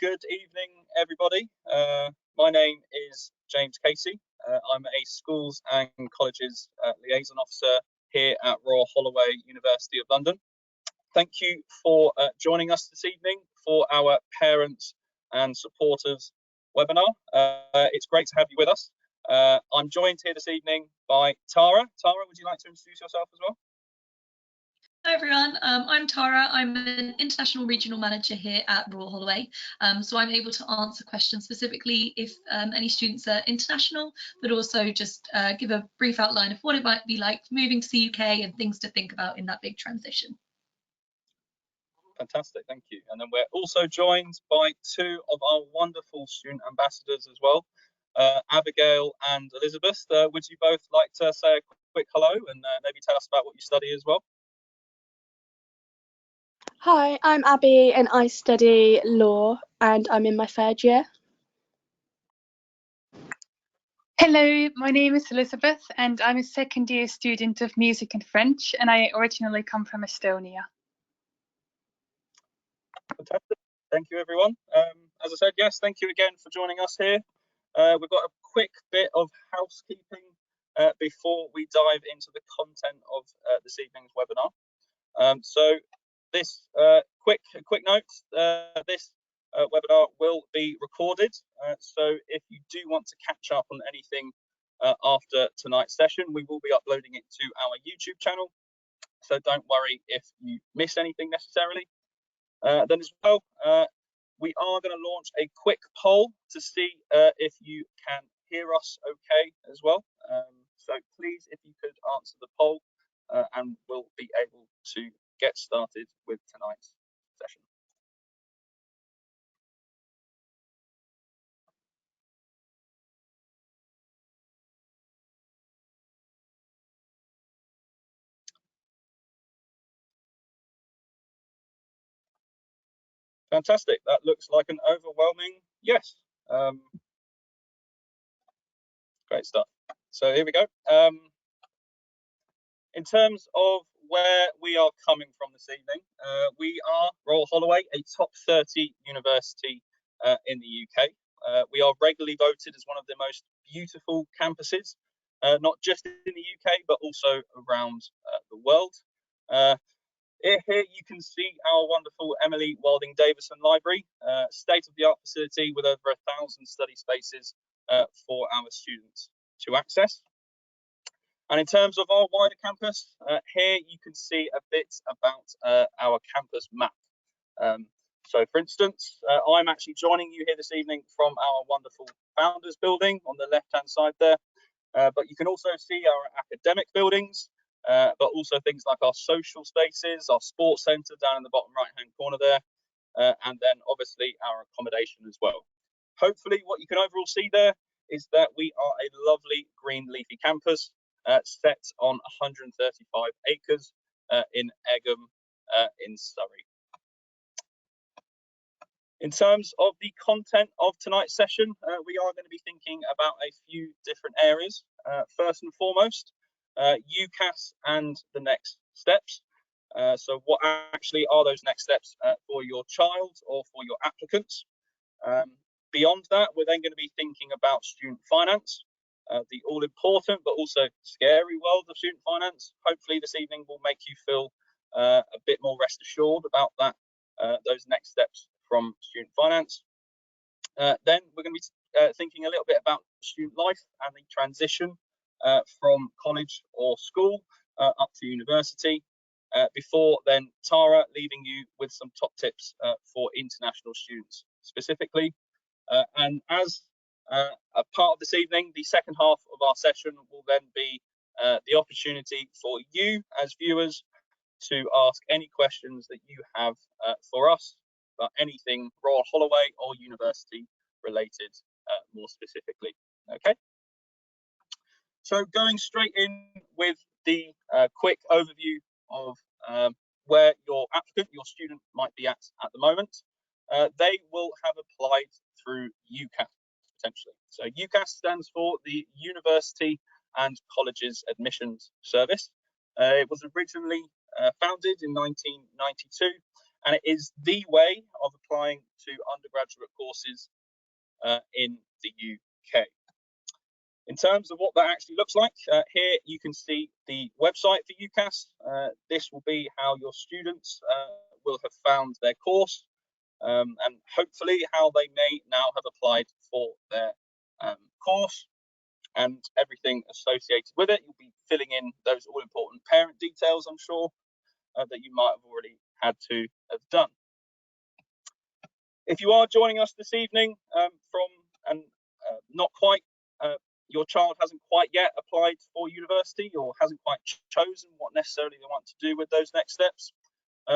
Good evening, everybody. My name is James Casey. I'm a Schools and Colleges Liaison Officer here at Royal Holloway, University of London. Thank you for joining us this evening for our Parents and Supporters webinar. It's great to have you with us. I'm joined here this evening by Tara. Tara, would you like to introduce yourself as well? Hi everyone, I'm Tara. I'm an International Regional Manager here at Royal Holloway. So I'm able to answer questions specifically if any students are international, but also just give a brief outline of what it might be like moving to the UK and things to think about in that big transition. Fantastic, thank you. And then we're also joined by two of our wonderful student ambassadors as well, Abigail and Elizabeth. Would you both like to say a quick hello and maybe tell us about what you study as well? Hi, I'm Abby and I study law and I'm in my third year. Hello, my name is Elizabeth and I'm a second year student of music and French and I originally come from Estonia. Fantastic. Thank you, everyone. As I said, yes, thank you again for joining us here. We've got a quick bit of housekeeping before we dive into the content of this evening's webinar. So this quick note, this webinar will be recorded. So if you do want to catch up on anything after tonight's session, we will be uploading it to our YouTube channel. So don't worry if you miss anything necessarily. Then as well, we are going to launch a quick poll to see if you can hear us okay as well. So please, if you could answer the poll and we'll be able to get started with tonight's session. Fantastic. That looks like an overwhelming yes. Great stuff. So here we go. In terms of where we are coming from this evening, we are Royal Holloway, a top 30 university in the UK. We are regularly voted as one of the most beautiful campuses, not just in the UK, but also around the world. Here you can see our wonderful Emily Wilding Davison Library, state-of-the-art facility with over 1,000 study spaces for our students to access. And in terms of our wider campus, here you can see a bit about our campus map. So for instance, I'm actually joining you here this evening from our wonderful Founders building on the left-hand side there. But you can also see our academic buildings, but also things like our social spaces, our sports centre down in the bottom right-hand corner there, and then obviously our accommodation as well. Hopefully what you can overall see there is that we are a lovely green leafy campus set on 135 acres in Egham in Surrey. In terms of the content of tonight's session, we are going to be thinking about a few different areas. First and foremost, UCAS and the next steps. So what actually are those next steps for your child or for your applicants? Beyond that, we're then going to be thinking about student finance, the all-important but also scary world of student finance. Hopefully this evening will make you feel a bit more rest assured about that, those next steps from student finance. Then we're going to be thinking a little bit about student life and the transition from college or school up to university. Before then, Tara leaving you with some top tips for international students specifically. And as a part of this evening, the second half of our session will then be the opportunity for you as viewers to ask any questions that you have for us about anything Royal Holloway or university related more specifically. Okay. So going straight in with the quick overview of where your applicant, your student might be at the moment. They will have applied through UCAS potentially. So UCAS stands for the University and Colleges Admissions Service. It was originally founded in 1992 and it is the way of applying to undergraduate courses in the UK. In terms of what that actually looks like, here you can see the website for UCAS. This will be how your students will have found their course, and hopefully how they may now have applied for their course and everything associated with it. You'll be filling in those all-important parent details, I'm sure, that you might have already had to have done. If you are joining us this evening not quite, your child hasn't quite yet applied for university or hasn't quite chosen what necessarily they want to do with those next steps,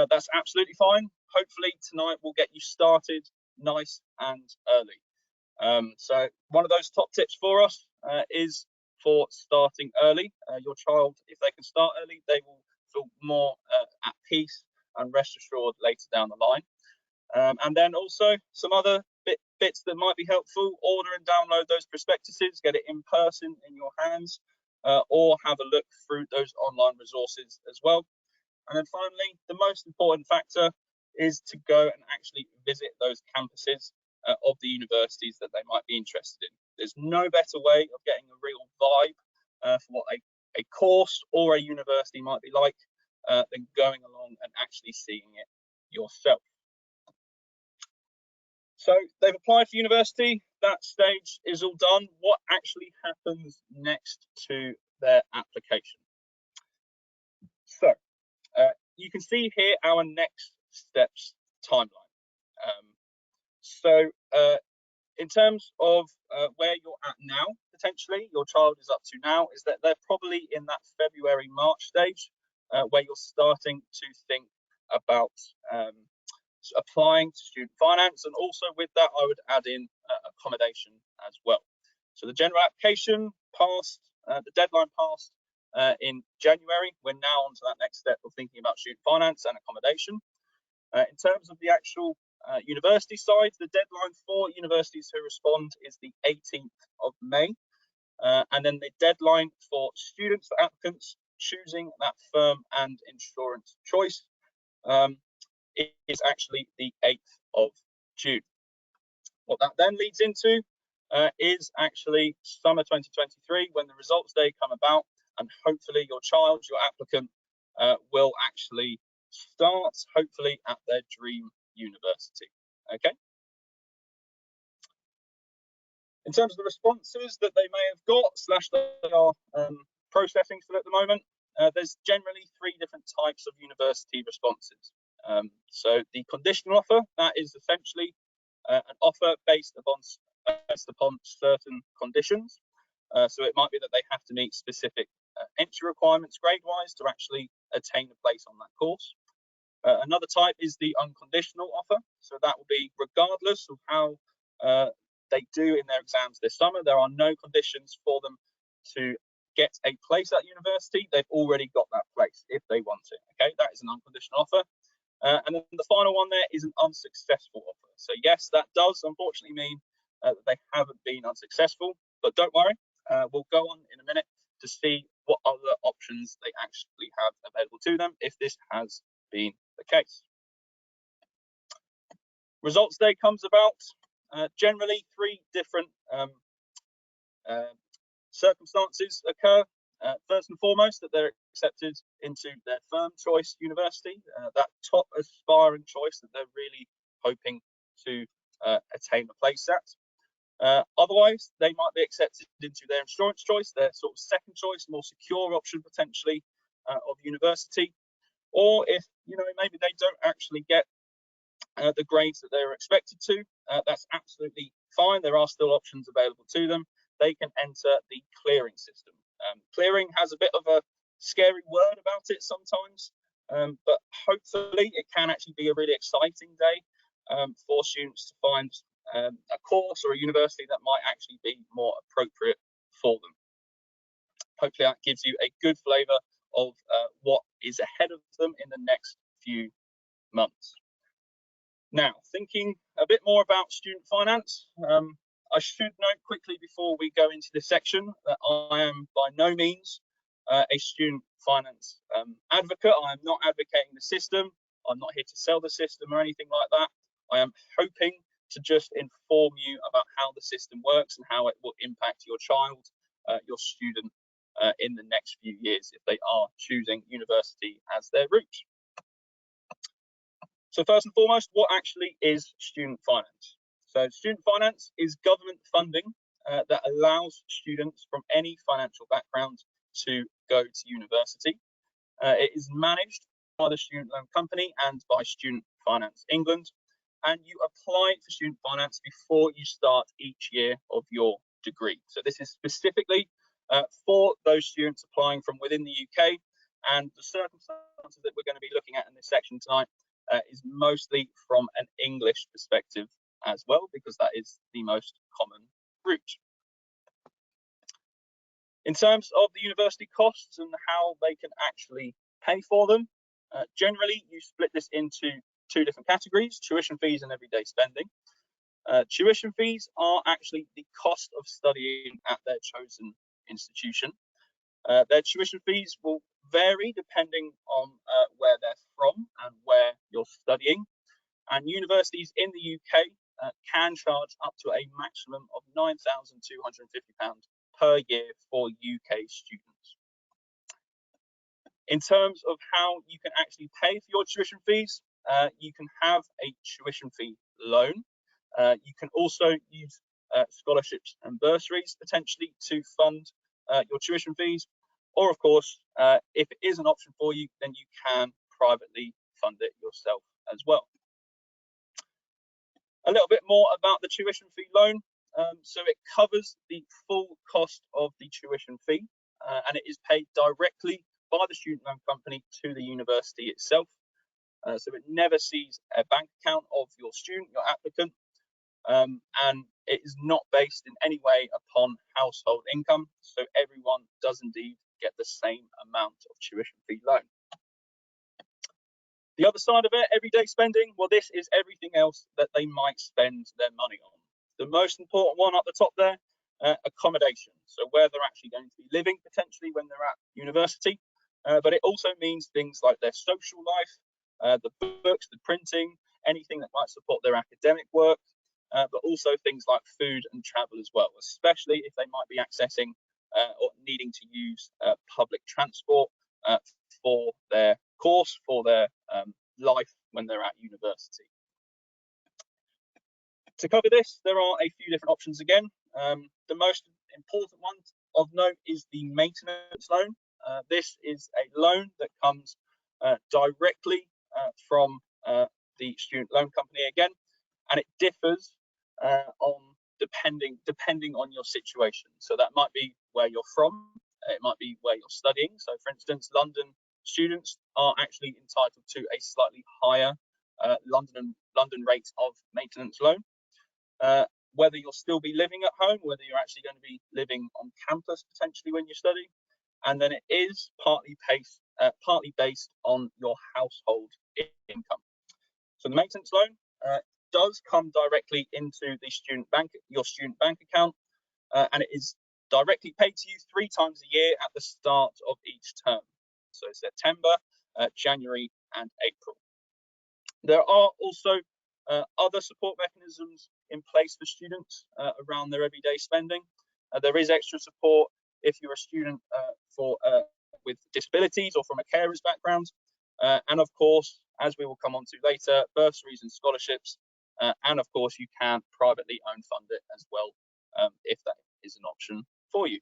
that's absolutely fine. Hopefully tonight will get you started nice and early. So one of those top tips for us is for starting early. Your child, if they can start early, they will feel more at peace and rest assured later down the line. And then also some other bits that might be helpful: order and download those prospectuses, get it in person in your hands, or have a look through those online resources as well. And then finally, the most important factor is to go and actually visit those campuses of the universities that they might be interested in. There's no better way of getting a real vibe for what a course or a university might be like than going along and actually seeing it yourself. So they've applied for university, that stage is all done. What actually happens next to their application? So you can see here our next steps timeline. In terms of where you're at now, potentially your child is up to now, is that they're probably in that February, March stage where you're starting to think about applying to student finance, and also with that I would add in accommodation as well. So the general application passed, the deadline passed in January. We're now on to that next step of thinking about student finance and accommodation. In terms of the actual university side, the deadline for universities who respond is the 18th of May, and then the deadline for students, for applicants choosing that firm and insurance choice is actually the 8th of June. What that then leads into is actually summer 2023, when the results day come about, and hopefully your child, your applicant, will actually start, hopefully, at their dream university. Okay. In terms of the responses that they may have got / they are processing still at the moment, there's generally 3 different types of university responses. So the conditional offer, that is essentially an offer based upon certain conditions. So it might be that they have to meet specific entry requirements grade-wise to actually attain a place on that course. Another type is the unconditional offer. So that will be regardless of how they do in their exams this summer. There are no conditions for them to get a place at university. They've already got that place if they want it. Okay, that is an unconditional offer. And then the final one there is an unsuccessful offer. So yes, that does unfortunately mean that they haven't been unsuccessful, but don't worry, we'll go on in a minute to see what other options they actually have available to them if this has been the case. Results day comes about. Generally 3 different circumstances occur. First and foremost, that they're accepted into their firm choice university, that top aspiring choice that they're really hoping to attain a place at. Otherwise, they might be accepted into their insurance choice, their sort of second choice, more secure option potentially of university. Or if, maybe they don't actually get the grades that they were expected to, that's absolutely fine. There are still options available to them. They can enter the clearing system. Clearing has a bit of a scary word about it sometimes, but hopefully it can actually be a really exciting day for students to find a course or a university that might actually be more appropriate for them. Hopefully that gives you a good flavour of what is ahead of them in the next few months. Now, thinking a bit more about student finance, I should note quickly before we go into this section that I am by no means a student finance advocate. I am not advocating the system. I'm not here to sell the system or anything like that. I am hoping to just inform you about how the system works and how it will impact your child, your student, in the next few years if they are choosing university as their route. So first and foremost, what actually is student finance? So student finance is government funding that allows students from any financial background to go to university. It is managed by the Student Loan Company and by Student Finance England, and you apply for student finance before you start each year of your degree. So this is specifically for those students applying from within the UK, and the circumstances that we're going to be looking at in this section tonight is mostly from an English perspective as well, because that is the most common route. In terms of the university costs and how they can actually pay for them, generally you split this into two different categories: tuition fees and everyday spending. Tuition fees are actually the cost of studying at their chosen institution. Their tuition fees will vary depending on where they're from and where you're studying. And universities in the UK can charge up to a maximum of £9,250 per year for UK students. In terms of how you can actually pay for your tuition fees, you can have a tuition fee loan. You can also use scholarships and bursaries potentially to fund your tuition fees, or of course, if it is an option for you, then you can privately fund it yourself as well. A little bit more about the tuition fee loan. So it covers the full cost of the tuition fee, and it is paid directly by the student loan company to the university itself. So it never sees a bank account of your student, your applicant, and it is not based in any way upon household income. So everyone does indeed get the same amount of tuition fee loan. The other side of it, everyday spending, well, this is everything else that they might spend their money on. The most important one up the top there, accommodation. So where they're actually going to be living potentially when they're at university. But it also means things like their social life, the books, the printing, anything that might support their academic work, but also things like food and travel as well, especially if they might be accessing or needing to use public transport for their course, for their life when they're at university. To cover this, there are a few different options again. The most important one of note is the maintenance loan. This is a loan that comes directly from the student loan company again, and it differs on depending on your situation. So that might be where you're from, it might be where you're studying. So for instance, London students are actually entitled to a slightly higher London rate of maintenance loan. Whether you'll still be living at home, whether you're actually going to be living on campus potentially when you study, and then it is partly based on your household income. So the maintenance loan does come directly into the your student bank account, and it is directly paid to you 3 times a year at the start of each term. So September, January, and April. There are also other support mechanisms in place for students around their everyday spending. There is extra support if you're a student with disabilities or from a carer's background. And of course, as we will come on to later, bursaries and scholarships. And of course, you can privately own fund it as well, if that is an option for you.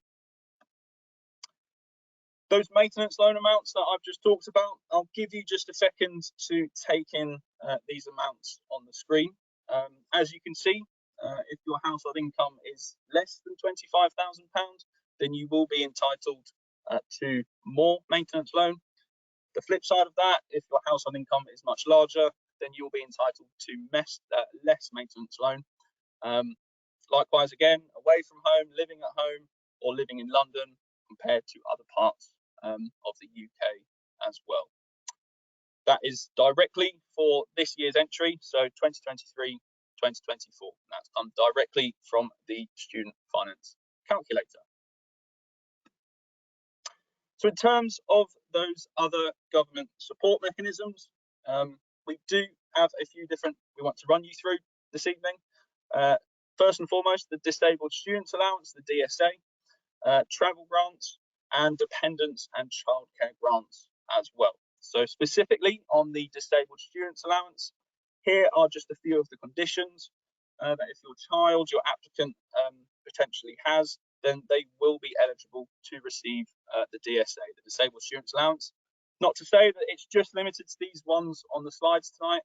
Those maintenance loan amounts that I've just talked about, I'll give you just a second to take in these amounts on the screen. As you can see, if your household income is less than £25,000, then you will be entitled to more maintenance loan. The flip side of that, if your household income is much larger, then you'll be entitled to less maintenance loan. Likewise, again, away from home, living at home, or living in London compared to other parts of the UK as well. That is directly for this year's entry, so 2023-2024. That's come directly from the student finance calculator. So in terms of those other government support mechanisms, we do have a few different we want to run you through this evening. First and foremost, the Disabled Students Allowance, the DSA, travel grants, and dependents and childcare grants as well. So specifically on the Disabled Students Allowance, here are just a few of the conditions that if your child, your applicant potentially has, then they will be eligible to receive the DSA, the Disabled Students Allowance. Not to say that it's just limited to these ones on the slides tonight.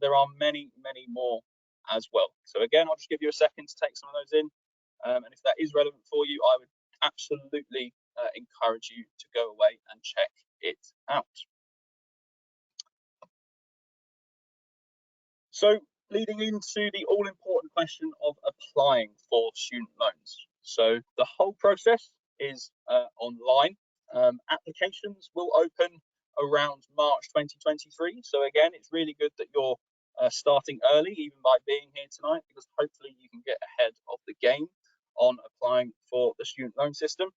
There are many, many more as well. So again, I'll just give you a second to take some of those in. And if that is relevant for you, I would absolutely encourage you to go away and check it out. So leading into the all-important question of applying for student loans. So the whole process is online. Applications will open around March 2023. So again, it's really good that you're starting early, even by being here tonight, because hopefully you can get ahead of the game on applying for the student loan system.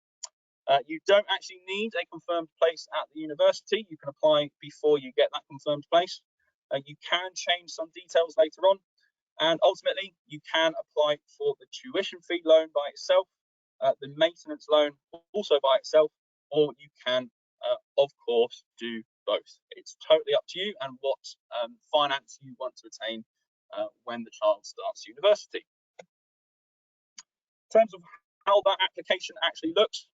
You don't actually need a confirmed place at the university. You can apply before you get that confirmed place. You can change some details later on, and ultimately you can apply for the tuition fee loan by itself, the maintenance loan also by itself, or you can of course do both. It's totally up to you and what finance you want to attain when the child starts university. In terms of how that application actually looks,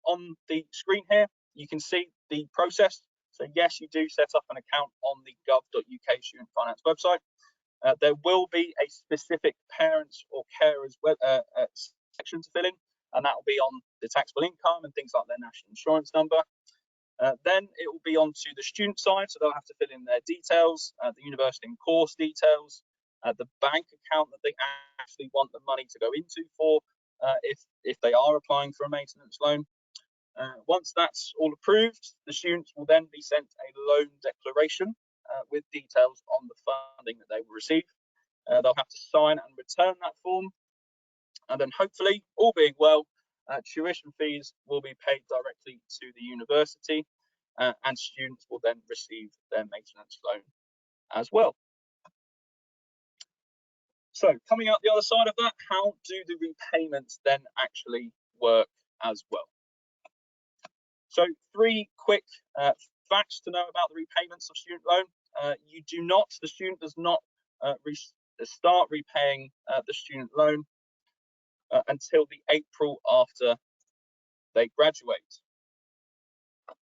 on the screen here you can see the process. So yes, you do set up an account on the gov.uk student finance website. There will be a specific parents or carers section to fill in, and that will be on the taxable income and things like their national insurance number. Then it will be onto the student side, so they'll have to fill in their details, the university and course details, the bank account that they actually want the money to go into for if they are applying for a maintenance loan. Once that's all approved, the students will then be sent a loan declaration with details on the funding that they will receive. They'll have to sign and return that form, and then hopefully, all being well, tuition fees will be paid directly to the university, and students will then receive their maintenance loan as well. So coming out the other side of that, how do the repayments then actually work as well? So 3 quick facts to know about the repayments of student loan. The student does not start repaying the student loan until the April after they graduate.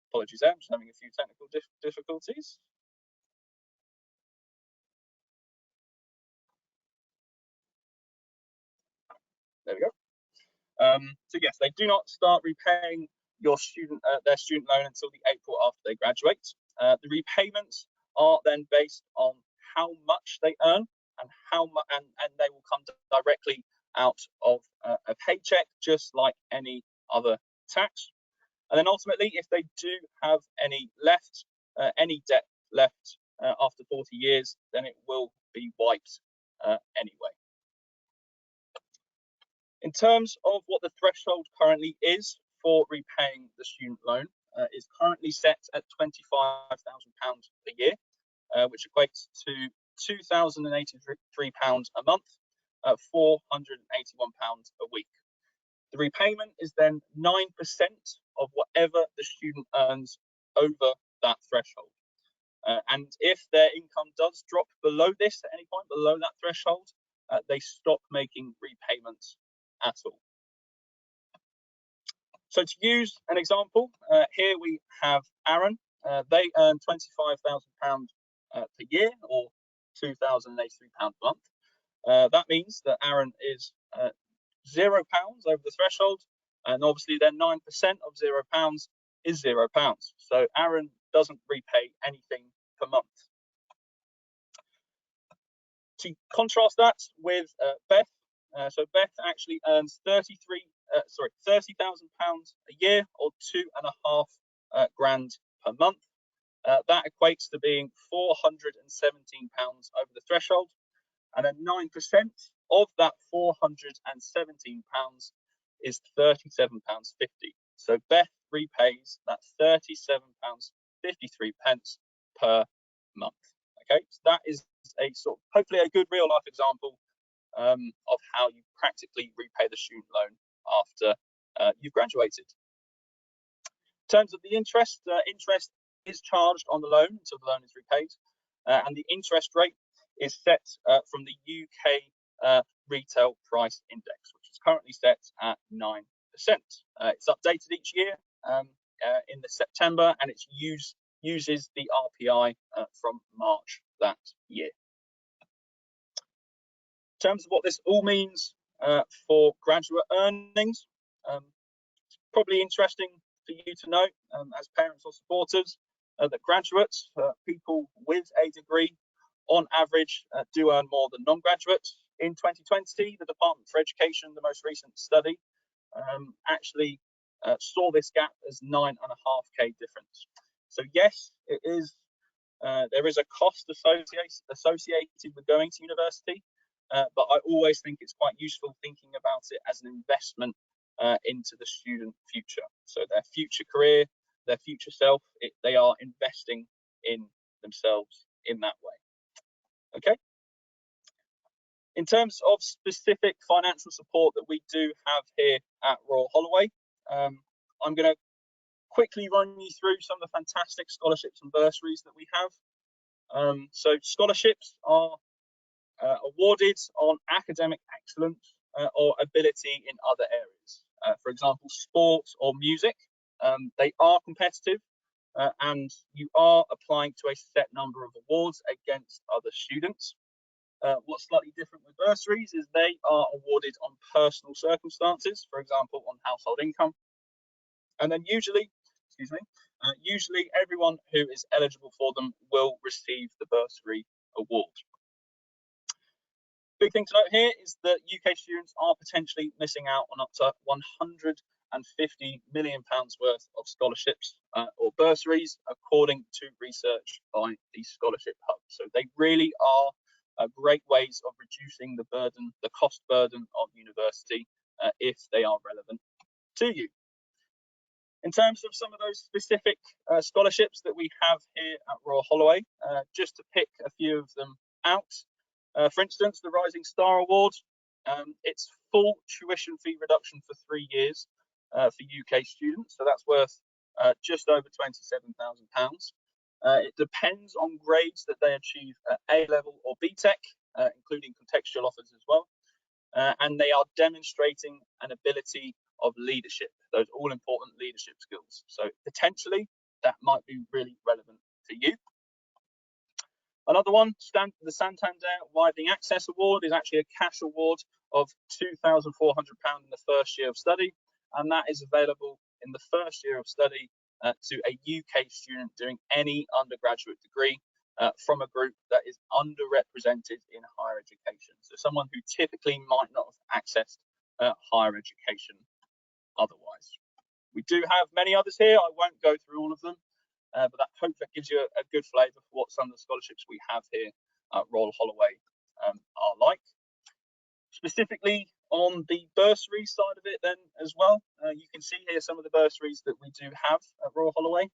Apologies there, I'm just having a few technical difficulties. There we go. So yes, they do not start repaying their student loan until the April after they graduate. The repayments are then based on how much they earn and how much, and they will come directly out of a paycheck, just like any other tax. And then ultimately, if they do have any debt left after 40 years, then it will be wiped anyway. In terms of what the threshold currently is for repaying the student loan, is currently set at £25,000 a year, which equates to £2,083 a month, £481 a week. The repayment is then 9% of whatever the student earns over that threshold. And if their income does drop below this at any point, below that threshold, they stop making repayments at all. So to use an example, here we have Aaron. They earn £25,000 per year, or £2,083 a month. That means that Aaron is £0 over the threshold, and obviously then 9% of £0 is £0. So Aaron doesn't repay anything per month. To contrast that with Beth, so Beth actually earns £30,000 a year, or £2.5 grand per month. That equates to being £417 over the threshold, and then 9% of that £417 is £37.50. So Beth repays that £37.53 per month. Okay, so that is a sort of hopefully a good real life example of how you practically repay the student loan after you've graduated. In terms of the interest, interest is charged on the loan until the loan is repaid, and the interest rate is set from the UK retail price index, which is currently set at 9%. It's updated each year in the September, and it uses the RPI from March that year. In terms of what this all means for graduate earnings, it's probably interesting for you to know as parents or supporters that graduates, people with a degree, on average do earn more than non-graduates. In 2020, the Department for Education, the most recent study, actually saw this gap as 9.5K difference. So yes, it is. There is a cost associated with going to university, but I always think it's quite useful thinking about it as an investment into the student future. So their future career, their future self, they are investing in themselves in that way. Okay. In terms of specific financial support that we do have here at Royal Holloway, I'm going to quickly run you through some of the fantastic scholarships and bursaries that we have. So scholarships are awarded on academic excellence or ability in other areas. For example, sports or music. They are competitive and you are applying to a set number of awards against other students. What's slightly different with bursaries is they are awarded on personal circumstances, for example, on household income. And then usually everyone who is eligible for them will receive the bursary award. Big thing to note here is that UK students are potentially missing out on up to £150 million worth of scholarships or bursaries, according to research by the Scholarship Hub. So they really are great ways of reducing the burden, the cost burden of university, if they are relevant to you. In terms of some of those specific scholarships that we have here at Royal Holloway, just to pick a few of them out. For instance, the Rising Star Award, it's full tuition fee reduction for 3 years for UK students, so that's worth just over £27,000. It depends on grades that they achieve at A-level or BTEC, including contextual offers as well, and they are demonstrating an ability of leadership, those all-important leadership skills. So potentially that might be really relevant to you. Another one, the Santander Widening Access Award, is actually a cash award of £2,400 in the first year of study, and that is available in the first year of study to a UK student doing any undergraduate degree from a group that is underrepresented in higher education. So someone who typically might not have accessed higher education otherwise. We do have many others here. I won't go through all of them. But that hopefully that gives you a good flavour for what some of the scholarships we have here at Royal Holloway are like. Specifically on the bursary side of it then as well, you can see here some of the bursaries that we do have at Royal Holloway,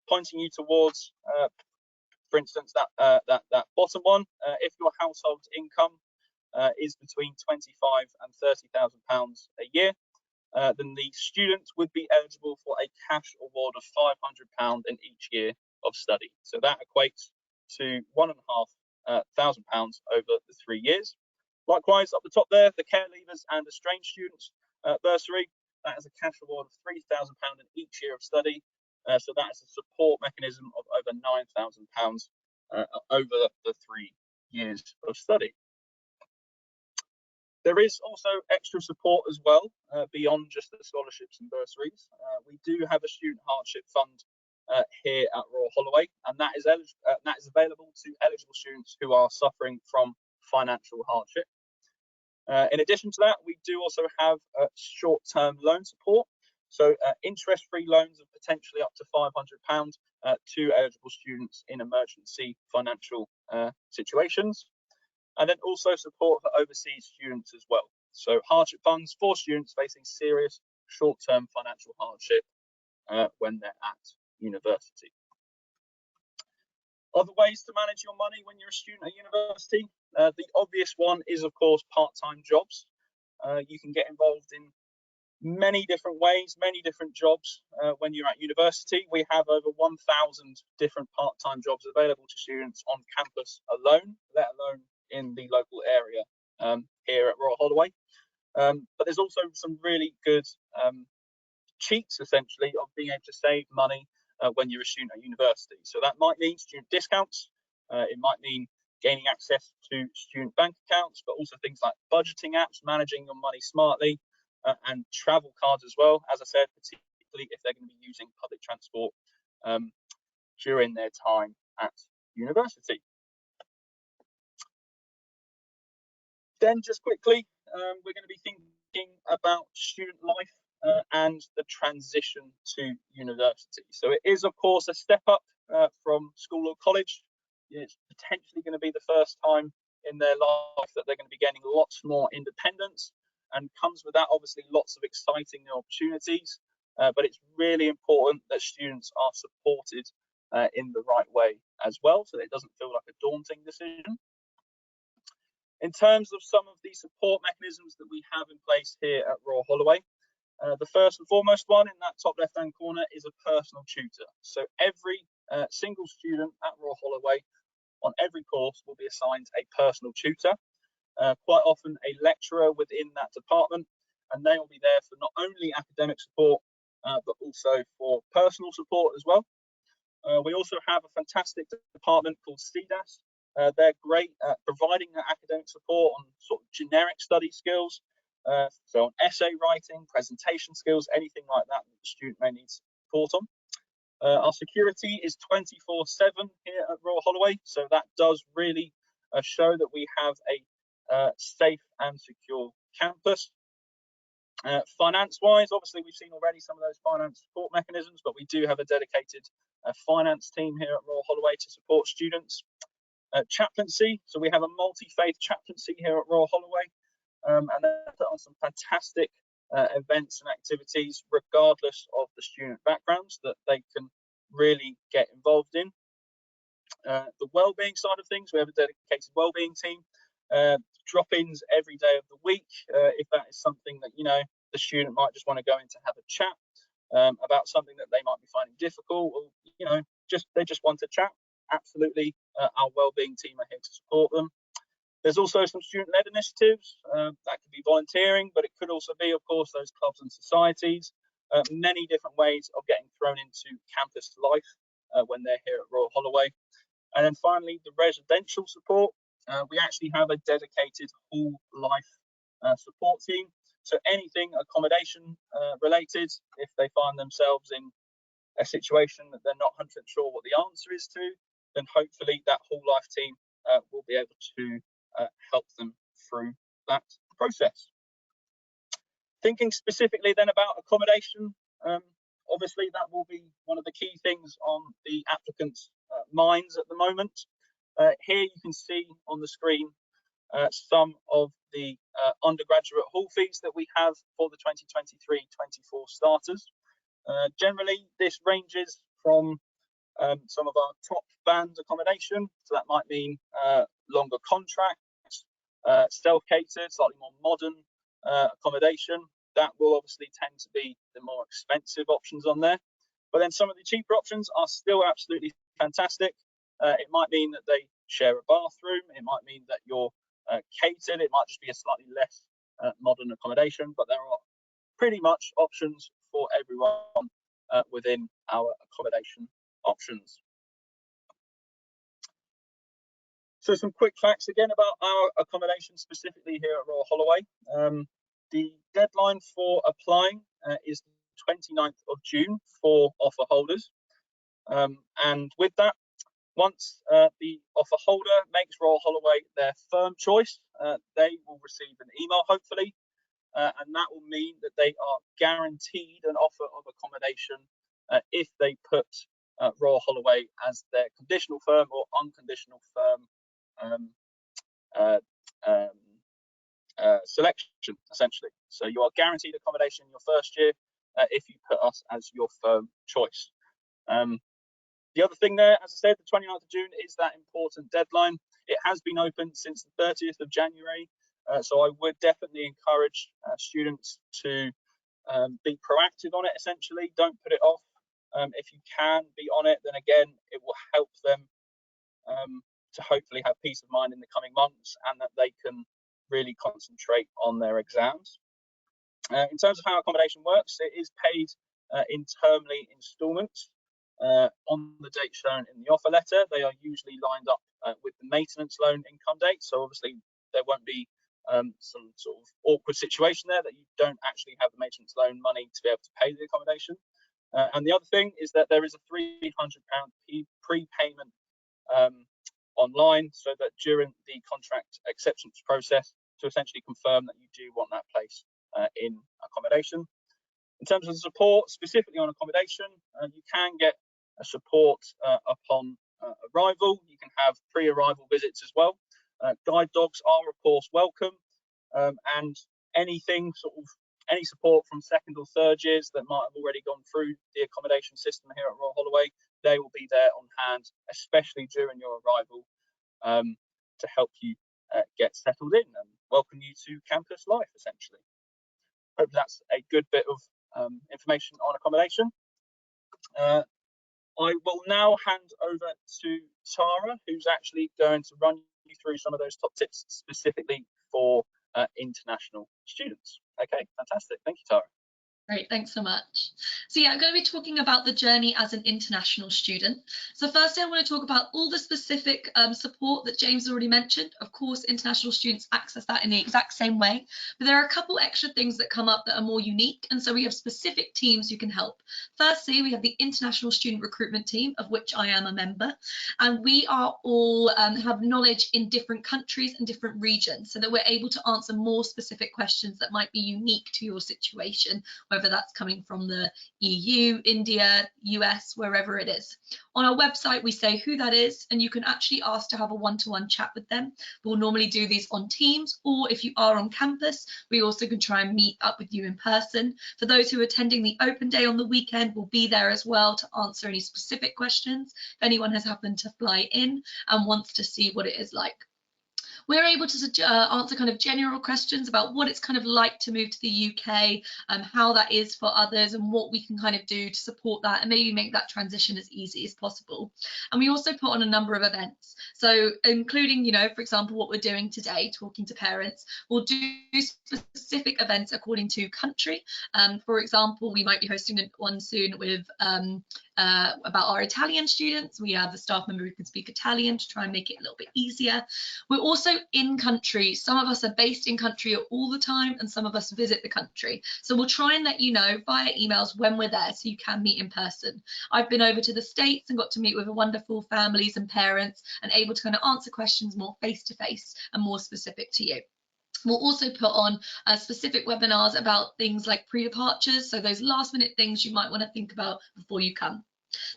pointing you towards, for instance, that bottom one. If your household income is between £25,000 and £30,000 a year, then the student would be eligible for a cash award of £500 in each year of study. So that equates to £1,500 over the 3 years. Likewise, up the top there, the care leavers and estranged students bursary, that is a cash award of £3,000 in each year of study. So that is a support mechanism of over £9,000 over the 3 years of study. There is also extra support as well beyond just the scholarships and bursaries. We do have a student hardship fund here at Royal Holloway, and that is available to eligible students who are suffering from financial hardship. In addition to that, we do also have short-term loan support, so interest-free loans of potentially up to £500 to eligible students in emergency financial situations. And then also support for overseas students as well. So hardship funds for students facing serious short-term financial hardship when they're at university. Other ways to manage your money when you're a student at university. The obvious one is, of course, part-time jobs. You can get involved in many different ways, many different jobs when you're at university. We have over 1,000 different part-time jobs available to students on campus alone, let alone in the local area here at Royal Holloway. But there's also some really good cheats, essentially, of being able to save money when you're a student at university. So that might mean student discounts. It might mean gaining access to student bank accounts, but also things like budgeting apps, managing your money smartly, and travel cards as well, as I said, particularly if they're going to be using public transport during their time at university. Then just quickly, we're going to be thinking about student life and the transition to university. So it is, of course, a step up from school or college. It's potentially going to be the first time in their life that they're going to be gaining lots more independence, and comes with that obviously lots of exciting new opportunities. But it's really important that students are supported in the right way as well, so that it doesn't feel like a daunting decision. In terms of some of the support mechanisms that we have in place here at Royal Holloway, the first and foremost one in that top left-hand corner is a personal tutor. So every single student at Royal Holloway on every course will be assigned a personal tutor, quite often a lecturer within that department, and they will be there for not only academic support, but also for personal support as well. We also have a fantastic department called CDAS. They're great at providing that academic support on sort of generic study skills, so on essay writing, presentation skills, anything like that the student may need support on. Our security is 24/7 here at Royal Holloway, so that does really show that we have a safe and secure campus. Finance-wise, obviously we've seen already some of those finance support mechanisms, but we do have a dedicated finance team here at Royal Holloway to support students. Chaplaincy, so we have a multi-faith chaplaincy here at Royal Holloway, and they put on some fantastic events and activities regardless of the student backgrounds that they can really get involved in. The wellbeing side of things, we have a dedicated wellbeing team, drop-ins every day of the week if that is something that the student might just want to go in to have a chat about something that they might be finding difficult, or they just want to chat. Absolutely, our wellbeing team are here to support them. There's also some student-led initiatives that could be volunteering, but it could also be, of course, those clubs and societies. Many different ways of getting thrown into campus life when they're here at Royal Holloway. And then finally, the residential support. We actually have a dedicated hall life support team. So anything accommodation related, if they find themselves in a situation that they're not 100% sure what the answer is to, then hopefully that whole life team will be able to help them through that process. Thinking specifically then about accommodation, obviously that will be one of the key things on the applicants' minds at the moment. Here you can see on the screen some of the undergraduate hall fees that we have for the 2023-24 starters. Generally, this ranges from some of our top band accommodation, so that might mean longer contracts, self-catered, slightly more modern accommodation. That will obviously tend to be the more expensive options on there. But then some of the cheaper options are still absolutely fantastic. It might mean that they share a bathroom. It might mean that you're catered. It might just be a slightly less modern accommodation, but there are pretty much options for everyone within our accommodation options. So some quick facts again about our accommodation specifically here at Royal Holloway. The deadline for applying is the 29th of June for offer holders. And with that, once the offer holder makes Royal Holloway their firm choice, they will receive an email, hopefully, and that will mean that they are guaranteed an offer of accommodation if they put Royal Holloway as their conditional firm or unconditional firm selection, essentially. So you are guaranteed accommodation in your first year if you put us as your firm choice. The other thing there, as I said, the 29th of June is that important deadline. It has been open since the 30th of January, so I would definitely encourage students to be proactive on it, essentially. Don't put it off. If you can be on it, then again, it will help them to hopefully have peace of mind in the coming months and that they can really concentrate on their exams. In terms of how accommodation works, it is paid in termly instalments on the date shown in the offer letter. They are usually lined up with the maintenance loan income date, so obviously there won't be some sort of awkward situation there that you don't actually have the maintenance loan money to be able to pay the accommodation. And the other thing is that there is a £300 prepayment online, so that during the contract acceptance process, to essentially confirm that you do want that place in accommodation. In terms of the support, specifically on accommodation, you can get a support upon arrival. You can have pre-arrival visits as well. Guide dogs are, of course, welcome, and any support from second or third years that might have already gone through the accommodation system here at Royal Holloway, they will be there on hand, especially during your arrival, to help you get settled in and welcome you to campus life, essentially. Hope that's a good bit of information on accommodation. I will now hand over to Tara, who's actually going to run you through some of those top tips specifically for international students. Okay, fantastic. Thank you, Tara. Great, thanks so much. So yeah, I'm going to be talking about the journey as an international student. So firstly, I want to talk about all the specific support that James already mentioned. Of course, international students access that in the exact same way, but there are a couple extra things that come up that are more unique, and so we have specific teams who can help. Firstly, we have the International Student Recruitment Team, of which I am a member, and we are all have knowledge in different countries and different regions, so that we're able to answer more specific questions that might be unique to your situation, whether that's coming from the EU, India, US, wherever it is. On our website, we say who that is, and you can actually ask to have a one-to-one chat with them. We'll normally do these on Teams, or if you are on campus, we also can try and meet up with you in person. For those who are attending the open day on the weekend, we'll be there as well to answer any specific questions if anyone has happened to fly in and wants to see what it is like. We're able to answer kind of general questions about what it's kind of like to move to the UK, how that is for others, and what we can kind of do to support that and maybe make that transition as easy as possible. And we also put on a number of events, so including, you know, for example, what we're doing today, talking to parents. We'll do specific events according to country. For example, we might be hosting one soon with about our Italian students. We have a staff member who can speak Italian to try and make it a little bit easier. We're also in country. Some of us are based in country all the time, and some of us visit the country. So we'll try and let you know via emails when we're there, so you can meet in person. I've been over to the States and got to meet with wonderful families and parents, and able to kind of answer questions more face to face and more specific to you. We'll also put on specific webinars about things like pre-departures, so those last minute things you might want to think about before you come.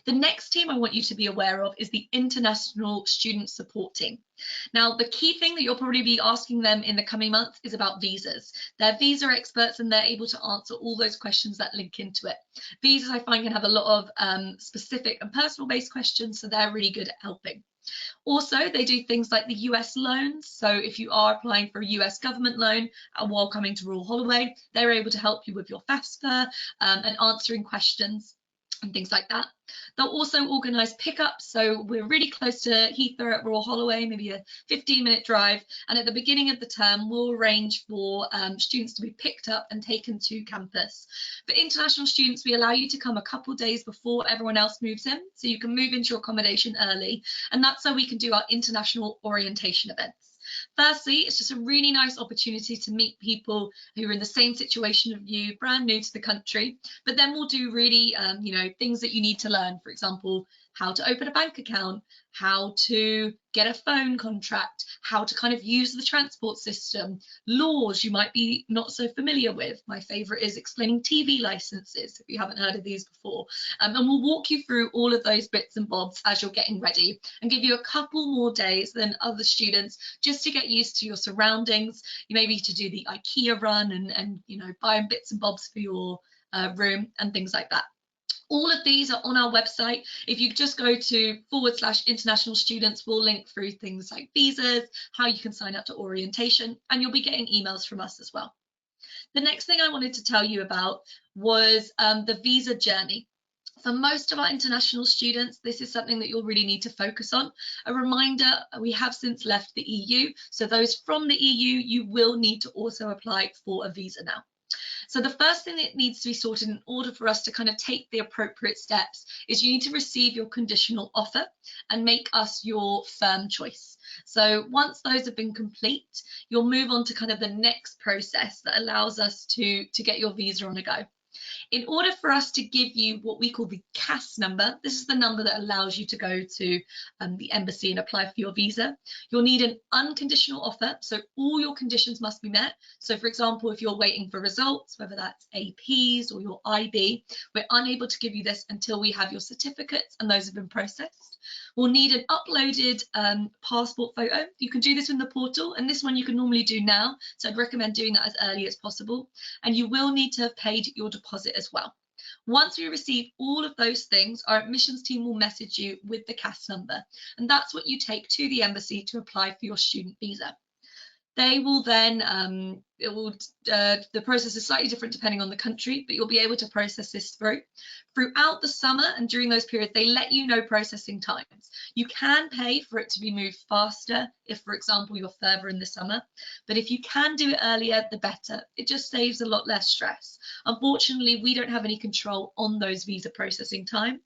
The next team I want you to be aware of is the International Student Support Team. Now, the key thing that you'll probably be asking them in the coming months is about visas. They're visa experts, and they're able to answer all those questions that link into it. Visas, I find, can have a lot of specific and personal based questions, so they're really good at helping. Also, they do things like the US loans. So if you are applying for a US government loan while coming to Royal Holloway, they're able to help you with your FAFSA and answering questions and things like that. They'll also organise pickups, so we're really close to Heathrow at Royal Holloway, maybe a 15-minute drive, and at the beginning of the term we'll arrange for students to be picked up and taken to campus. For international students, we allow you to come a couple days before everyone else moves in, so you can move into your accommodation early, and that's so we can do our international orientation events. Firstly, it's just a really nice opportunity to meet people who are in the same situation as you, brand new to the country, but then we'll do really, you know, things that you need to learn. For example, how to open a bank account, how to get a phone contract, how to kind of use the transport system, laws you might be not so familiar with. My favourite is explaining TV licenses, if you haven't heard of these before. And we'll walk you through all of those bits and bobs as you're getting ready, and give you a couple more days than other students just to get used to your surroundings, maybe to do the IKEA run and you know, buying bits and bobs for your room and things like that. All of these are on our website. If you just go to /international students, we'll link through things like visas, how you can sign up to orientation, and you'll be getting emails from us as well. The next thing I wanted to tell you about was the visa journey. For most of our international students, this is something that you'll really need to focus on. A reminder, we have since left the EU, so those from the EU, you will need to also apply for a visa now. So the first thing that needs to be sorted in order for us to kind of take the appropriate steps is you need to receive your conditional offer and make us your firm choice. So once those have been complete, you'll move on to kind of the next process that allows us to get your visa on a go. In order for us to give you what we call the CAS number, this is the number that allows you to go to the embassy and apply for your visa. You'll need an unconditional offer, so all your conditions must be met. So for example, if you're waiting for results, whether that's APs or your IB, we're unable to give you this until we have your certificates and those have been processed. We'll need an uploaded passport photo. You can do this in the portal, and this one you can normally do now, so I'd recommend doing that as early as possible. And you will need to have paid your deposit as well. Once we receive all of those things, our admissions team will message you with the CAS number, and that's what you take to the embassy to apply for your student visa. They will then, the process is slightly different depending on the country, but you'll be able to process this through. Throughout the summer and during those periods, they let you know processing times. You can pay for it to be moved faster if, for example, you're further in the summer, but if you can do it earlier, the better. It just saves a lot less stress. Unfortunately, we don't have any control on those visa processing times.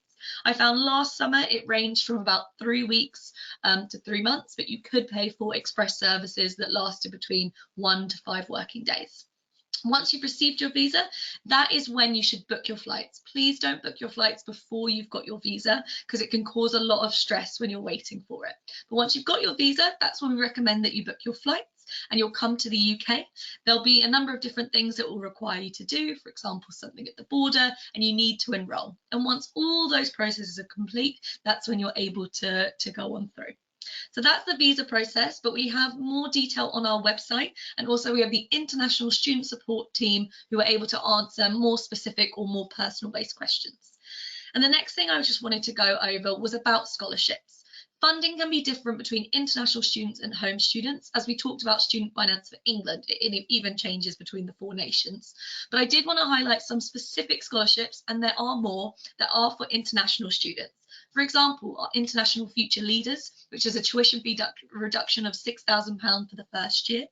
I found last summer it ranged from about 3 weeks to 3 months, but you could pay for express services that lasted between 1 to 5 working days. Once you've received your visa, that is when you should book your flights. Please don't book your flights before you've got your visa, because it can cause a lot of stress when you're waiting for it. But once you've got your visa, that's when we recommend that you book your flights and you'll come to the UK. There'll be a number of different things that will require you to do, for example, something at the border, and you need to enroll. And once all those processes are complete, that's when you're able to go on through. So that's the visa process, but we have more detail on our website, and also we have the international student support team who are able to answer more specific or more personal based questions. And the next thing I just wanted to go over was about scholarships. Funding can be different between international students and home students. As we talked about student finance for England, it even changes between the 4 nations. But I did want to highlight some specific scholarships, and there are more that are for international students. For example, our International Future Leaders, which is a tuition fee reduction of £6,000 for the first year.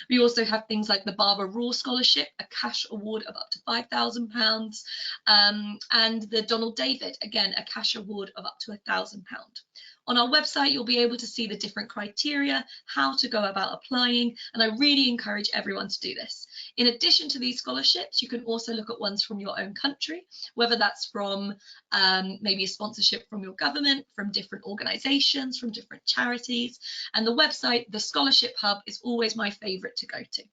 We also have things like the Barbara Raw Scholarship, a cash award of up to £5,000, and the Donald David, again, a cash award of up to £1,000. On our website, you'll be able to see the different criteria, how to go about applying, and I really encourage everyone to do this. In addition to these scholarships, you can also look at ones from your own country, whether that's from maybe a sponsorship from your government, from different organisations, from different charities. And the website, the Scholarship Hub, is always my favourite to go to.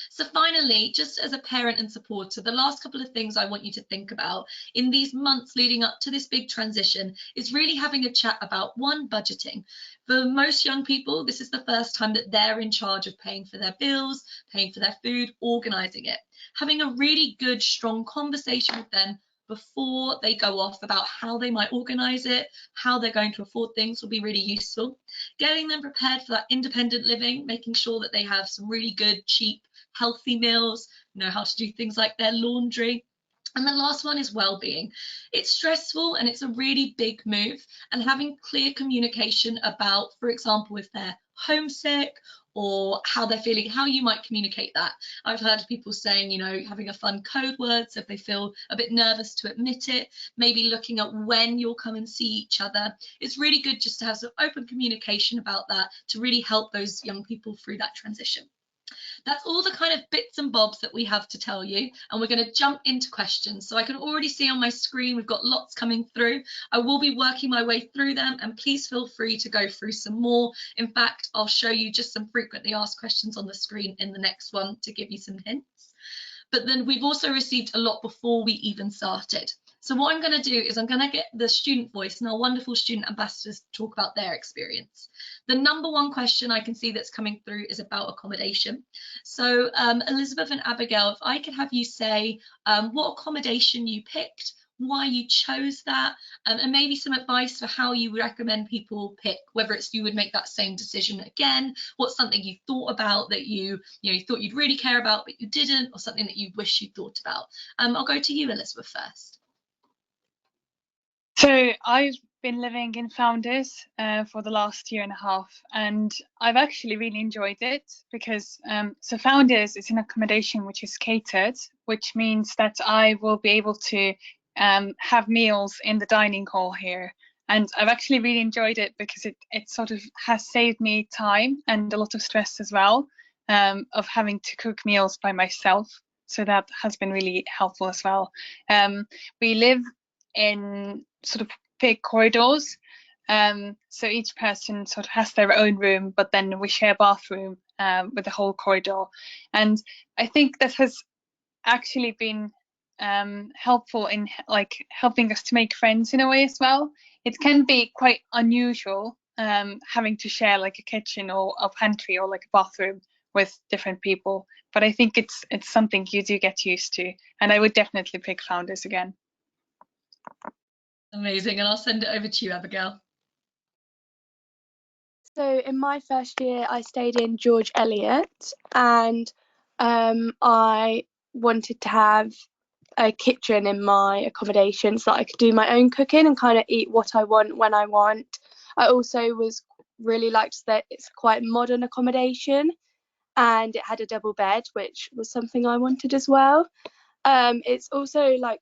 So finally, just as a parent and supporter, the last couple of things I want you to think about in these months leading up to this big transition is really having a chat about, one, budgeting. For most young people, this is the first time that they're in charge of paying for their bills, paying for their food, organising it. Having a really good, strong conversation with them before they go off about how they might organise it, how they're going to afford things will be really useful. Getting them prepared for that independent living, making sure that they have some really good, cheap, healthy meals, know how to do things like their laundry. And the last one is well-being. It's stressful and it's a really big move, and having clear communication about, for example, if they're homesick or how they're feeling, how you might communicate that. I've heard people saying, you know, having a fun code word, so if they feel a bit nervous to admit it, maybe looking at when you'll come and see each other. It's really good just to have some open communication about that to really help those young people through that transition. That's all the kind of bits and bobs that we have to tell you, and we're going to jump into questions. So I can already see on my screen we've got lots coming through. I will be working my way through them, and please feel free to go through some more. In fact, I'll show you just some frequently asked questions on the screen in the next one to give you some hints. But then we've also received a lot before we even started. So what I'm going to do is I'm going to get the student voice and our wonderful student ambassadors to talk about their experience. The number one question I can see that's coming through is about accommodation. So Elizabeth and Abigail, if I could have you say what accommodation you picked, why you chose that, and maybe some advice for how you would recommend people pick, whether it's you would make that same decision again, what's something you thought about that you thought you'd really care about but you didn't, or something that you wish you thought about. I'll go to you, Elizabeth, first. So I've been living in Founders for the last year and a half, and I've actually really enjoyed it because so Founders is an accommodation which is catered, which means that I will be able to have meals in the dining hall here. And I've actually really enjoyed it because it sort of has saved me time and a lot of stress as well, of having to cook meals by myself. So that has been really helpful as well. We live in sort of big corridors, so each person sort of has their own room, but then we share a bathroom with the whole corridor. And I think that has actually been helpful in like helping us to make friends in a way as well. It can be quite unusual having to share like a kitchen or a pantry or like a bathroom with different people, but I think it's something you do get used to, and I would definitely pick Founders again. Amazing, and I'll send it over to you, Abigail. So in my first year, I stayed in George Eliot, and I wanted to have a kitchen in my accommodation so that I could do my own cooking and kind of eat what I want when I want. I also really liked that it's quite modern accommodation, and it had a double bed, which was something I wanted as well. It's also like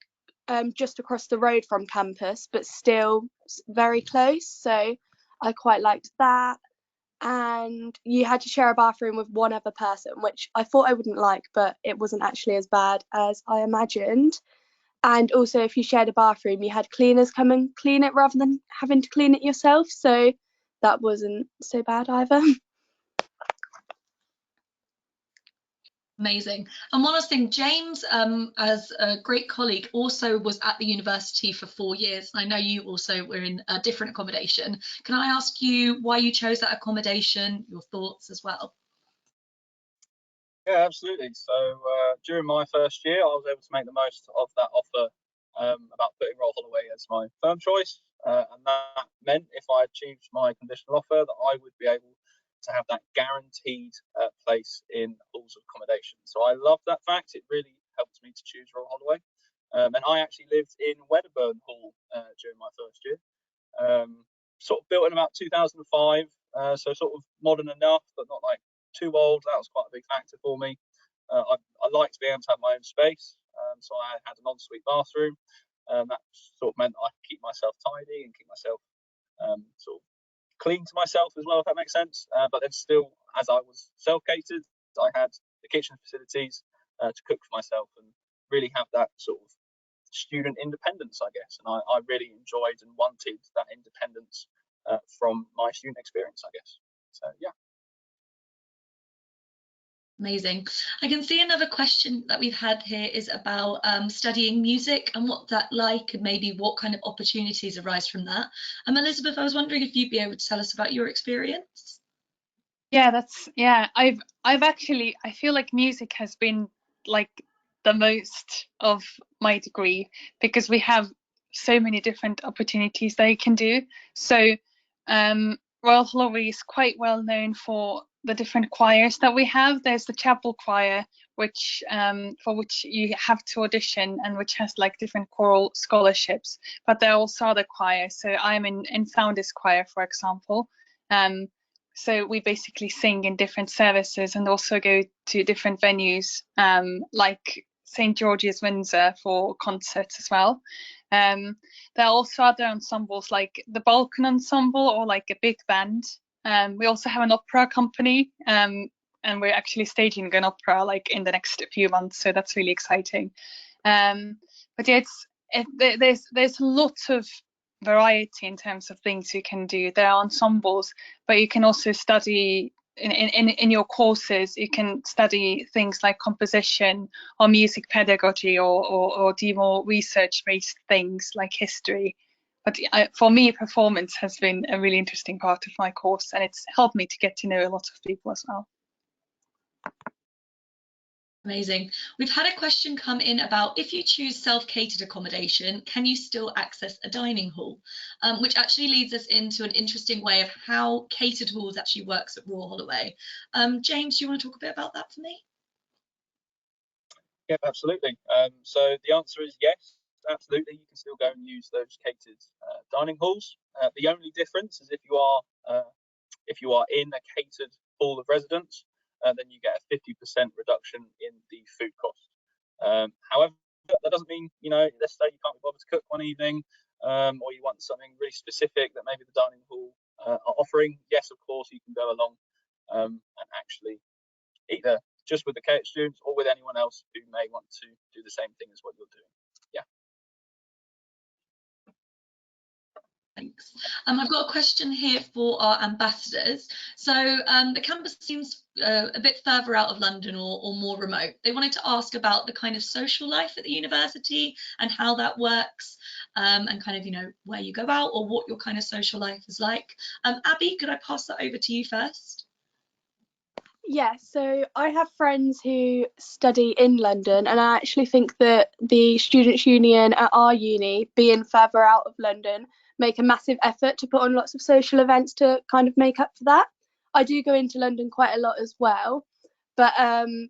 just across the road from campus, but still very close, so I quite liked that. And you had to share a bathroom with one other person, which I thought I wouldn't like, but it wasn't actually as bad as I imagined. And also, if you shared a bathroom, you had cleaners come and clean it rather than having to clean it yourself, so that wasn't so bad either. Amazing. And one last thing, James, as a great colleague, also was at the university for 4 years. I know you also were in a different accommodation. Can I ask you why you chose that accommodation, your thoughts as well? Yeah, absolutely. So during my first year, I was able to make the most of that offer about putting Royal Holloway as my firm choice, and that meant if I achieved my conditional offer, that I would be able to have that guaranteed place in halls of accommodation. So I love that fact. It really helped me to choose Royal Holloway, and I actually lived in Wedderburn Hall during my first year. Sort of built in about 2005, so sort of modern enough, but not like too old. That was quite a big factor for me. I like to be able to have my own space, so I had an ensuite bathroom. That sort of meant I could keep myself tidy and keep myself sort of clean to myself as well, if that makes sense. But then still, as I was self-catered, I had the kitchen facilities to cook for myself and really have that sort of student independence, I guess. And I really enjoyed and wanted that independence from my student experience, I guess. So yeah. Amazing. I can see another question that we've had here is about studying music and what that like, and maybe what kind of opportunities arise from that. Elizabeth, I was wondering if you'd be able to tell us about your experience. Yeah, I've actually, I feel like music has been like the most of my degree because we have so many different opportunities that you can do. So Royal Holloway is quite well known for the different choirs that we have. There's the chapel choir, which for which you have to audition and which has like different choral scholarships. But there are also other choirs. So I'm in Founders Choir, for example. So we basically sing in different services and also go to different venues, like St. George's, Windsor, for concerts as well. There are also other ensembles like the Balkan Ensemble or like a big band. We also have an opera company, and we're actually staging an opera like in the next few months, so that's really exciting. But yeah, there's lots of variety in terms of things you can do. There are ensembles, but you can also study in your courses. You can study things like composition or music pedagogy, or do more research-based things like history. But for me, performance has been a really interesting part of my course, and it's helped me to get to know a lot of people as well. Amazing. We've had a question come in about if you choose self-catered accommodation, can you still access a dining hall? Which actually leads us into an interesting way of how catered halls actually works at Royal Holloway. James, do you want to talk a bit about that for me? Yep, absolutely. So the answer is yes, absolutely. You can still go and use those catered dining halls. The only difference is if you are in a catered hall of residence, then you get a 50% reduction in the food cost. However, that doesn't mean, let's say you can't be bothered to cook one evening, or you want something really specific that maybe the dining hall are offering. Yes, of course, you can go along and actually either just with the catered students or with anyone else who may want to do the same thing as what you're doing. Yeah. Thanks. I've got a question here for our ambassadors. So the campus seems a bit further out of London or more remote. They wanted to ask about the kind of social life at the university and how that works, and kind of, where you go out or what your kind of social life is like. Abby, could I pass that over to you first? Yeah, so I have friends who study in London, and I actually think that the Students' Union at our uni, being further out of London, make a massive effort to put on lots of social events to kind of make up for that. I do go into London quite a lot as well, but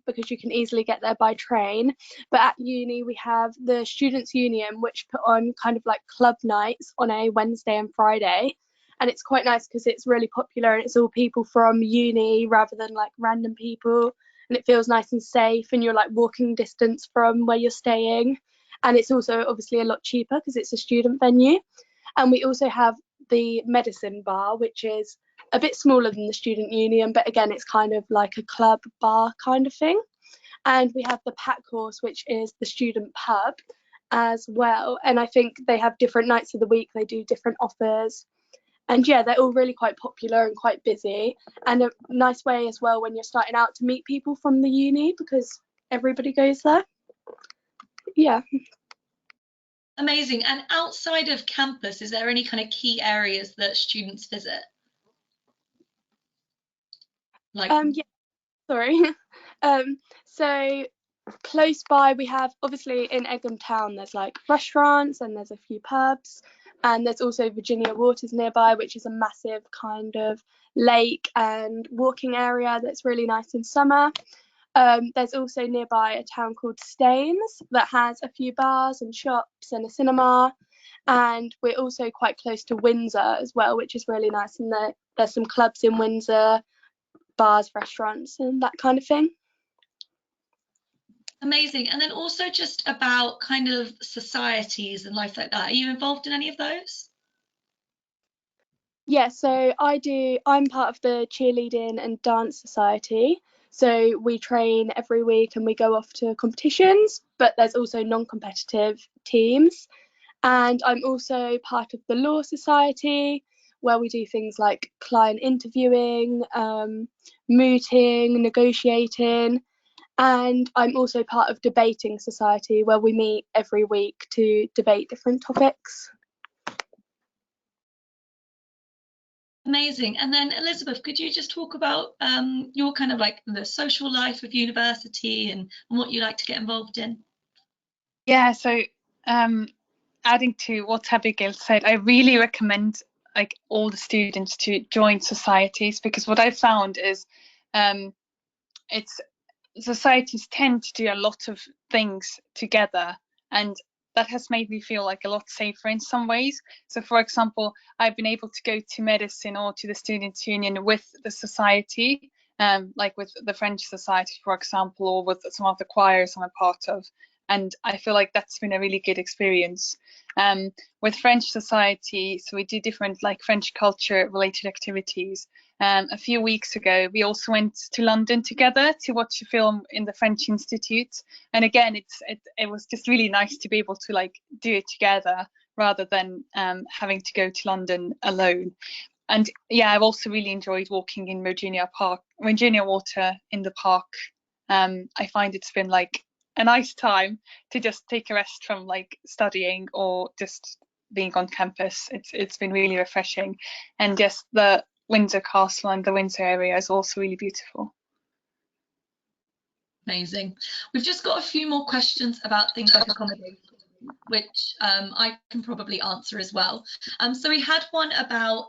because you can easily get there by train. But at uni, we have the Students' Union, which put on kind of like club nights on a Wednesday and Friday. And it's quite nice because it's really popular and it's all people from uni rather than like random people, and it feels nice and safe and you're like walking distance from where you're staying, and it's also obviously a lot cheaper because it's a student venue. And we also have the medicine bar, which is a bit smaller than the student union, but again it's kind of like a club bar kind of thing. And we have the pack horse, which is the student pub as well, and I think they have different nights of the week, they do different offers. And yeah, they're all really quite popular and quite busy, and a nice way as well when you're starting out to meet people from the uni because everybody goes there. Yeah. Amazing. And outside of campus, is there any kind of key areas that students visit? Yeah, sorry. So close by we have, obviously in Egham Town there's like restaurants and there's a few pubs, and there's also Virginia Waters nearby, which is a massive kind of lake and walking area that's really nice in summer. There's also nearby a town called Staines that has a few bars and shops and a cinema, and we're also quite close to Windsor as well, which is really nice, and there's some clubs in Windsor, bars, restaurants and that kind of thing. Amazing. And then also just about kind of societies and life like that. Are you involved in any of those? Yeah, so I'm part of the cheerleading and dance society. So we train every week and we go off to competitions, but there's also non-competitive teams. And I'm also part of the law society, where we do things like client interviewing, mooting, negotiating. And I'm also part of debating society, where we meet every week to debate different topics. Amazing. And then Elizabeth, could you just talk about your kind of like the social life of university and what you like to get involved in? Yeah, so adding to what Abigail said, I really recommend like all the students to join societies, because what I found is it's societies tend to do a lot of things together, and that has made me feel like a lot safer in some ways. So for example, I've been able to go to medicine or to the Students' Union with the society, like with the French Society, for example, or with some of the choirs I'm a part of. And I feel like that's been a really good experience. With French Society, so we do different like French culture related activities. A few weeks ago, we also went to London together to watch a film in the French Institute. And again, it was just really nice to be able to like do it together rather than having to go to London alone. And yeah, I've also really enjoyed walking in Virginia Water in the park. I find it's been like a nice time to just take a rest from like studying or just being on campus. It's been really refreshing, and just the Windsor Castle and the Windsor area is also really beautiful. Amazing. We've just got a few more questions about things like accommodation, which I can probably answer as well. So we had one about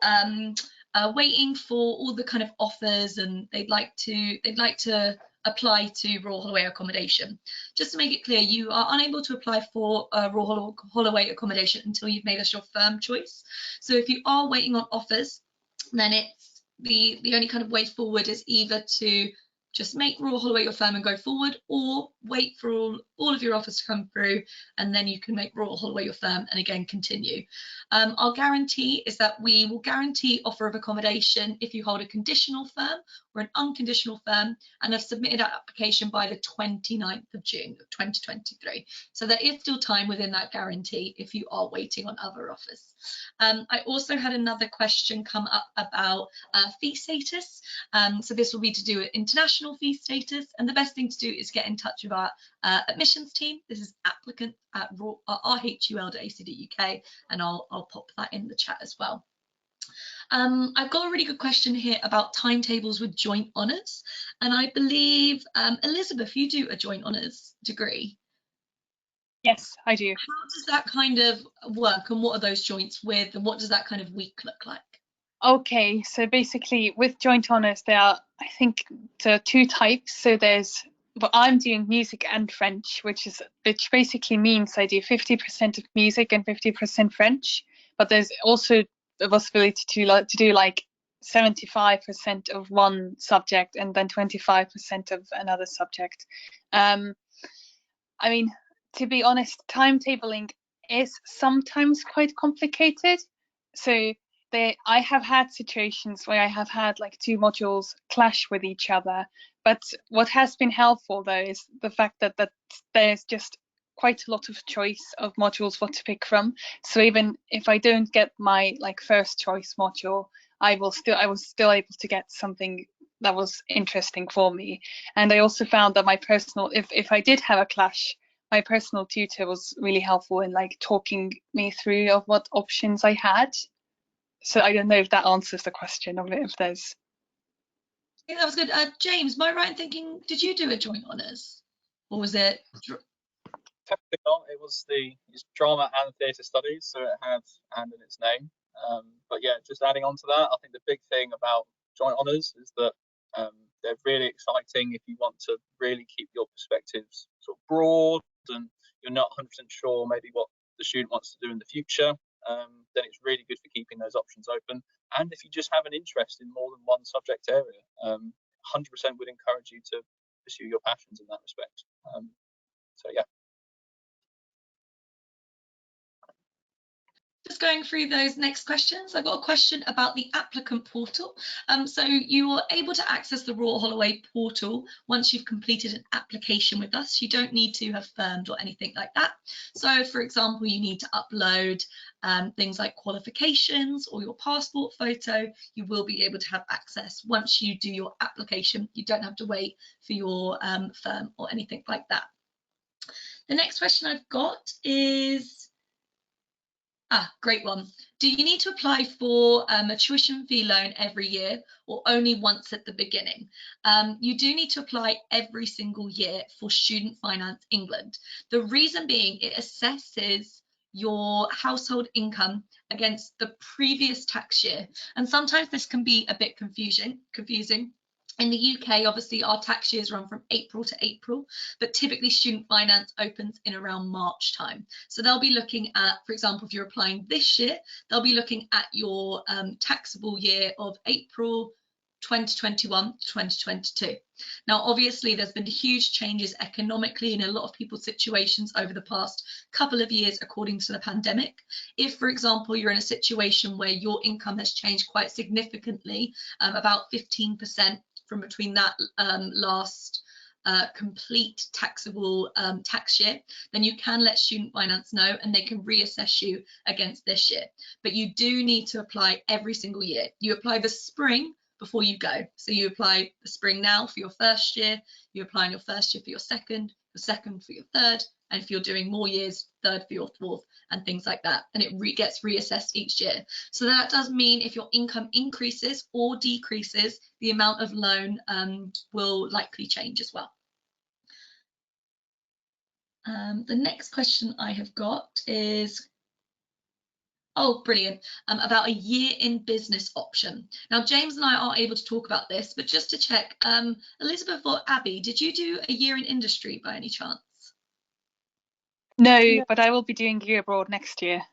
waiting for all the kind of offers, and they'd like to apply to Royal Holloway accommodation. Just to make it clear, you are unable to apply for Royal Holloway accommodation until you've made us your firm choice. So if you are waiting on offers, then it's the only kind of way forward is either to just make Royal Holloway your firm and go forward, or wait for all of your offers to come through, and then you can make Royal Holloway your firm and again continue. Our guarantee is that we will guarantee offer of accommodation if you hold a conditional firm or an unconditional firm and have submitted that application by the 29th of June of 2023. So there is still time within that guarantee if you are waiting on other offers. I also had another question come up about fee status. So this will be to do with international fee status, and the best thing to do is get in touch with our admissions team. This is applicant@rhul.ac.uk, and I'll pop that in the chat as well. I've got a really good question here about timetables with joint honours, and I believe Elizabeth, you do a joint honours degree. Yes, I do. How does that kind of work, and what are those joints with, and what does that kind of week look like? Okay, so basically with joint honours, there are, I think, there are two types. So there's, but I'm doing music and French, which basically means I do 50% of music and 50% French. But there's also the possibility to do like 75% of one subject and then 25% of another subject. I mean, to be honest, timetabling is sometimes quite complicated. So I have had situations where I have had like two modules clash with each other. But what has been helpful though is the fact that there's just quite a lot of choice of modules what to pick from. So even if I don't get my like first choice module, I was still able to get something that was interesting for me. And I also found that my personal, if I did have a clash, my personal tutor was really helpful in like talking me through of what options I had. So I don't know if that answers the question of it, if there's. I think that was good. James, am I right in thinking, did you do a joint honours, or was it? Technically not. It's drama and theatre studies, so it had "and" in its name. But yeah, just adding on to that, I think the big thing about joint honours is that they're really exciting if you want to really keep your perspectives sort of broad and you're not 100% sure maybe what the student wants to do in the future. Then it's really good for keeping those options open. And if you just have an interest in more than one subject area, 100% would encourage you to pursue your passions in that respect. So yeah. Just going through those next questions, I've got a question about the applicant portal. So you are able to access the Royal Holloway portal once you've completed an application with us. You don't need to have firmed or anything like that. So for example, you need to upload things like qualifications or your passport photo. You will be able to have access once you do your application. You don't have to wait for your firm or anything like that. The next question I've got is, great one. Do you need to apply for a tuition fee loan every year or only once at the beginning? You do need to apply every single year for Student Finance England. The reason being, it assesses your household income against the previous tax year. And sometimes this can be a bit confusing. In the UK, obviously, our tax years run from April to April, but typically student finance opens in around March time. So they'll be looking at, for example, if you're applying this year, they'll be looking at your taxable year of April 2021 to 2022. Now, obviously, there's been huge changes economically in a lot of people's situations over the past couple of years according to the pandemic. If, for example, you're in a situation where your income has changed quite significantly, about 15%, from between that last complete taxable tax year, then you can let Student Finance know and they can reassess you against this year. But you do need to apply every single year. You apply the spring before you go. So you apply the spring now for your first year, you apply in your first year for your second for your third, and if you're doing more years, third for your fourth, and things like that. And it gets reassessed each year. So that does mean if your income increases or decreases, the amount of loan will likely change as well. The next question I have got is, oh, brilliant, about a year in business option. Now, James and I are able to talk about this, but just to check, Elizabeth or Abby, did you do a year in industry by any chance? No, but I will be doing year abroad next year.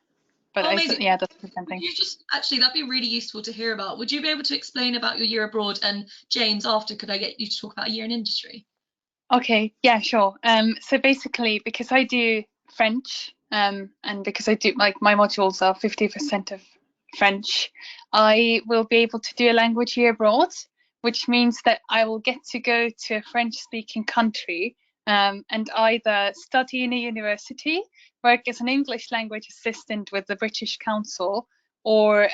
But yeah, that's the same thing. You just actually, that'd be really useful to hear about. Would you be able to explain about your year abroad? And James, after, could I get you to talk about a year in industry? Okay, yeah, sure. So basically, because I do French, and because I do, like, my modules are 50% of French, I will be able to do a language year abroad, which means that I will get to go to a French-speaking country, and either study in a university, work as an English language assistant with the British Council, or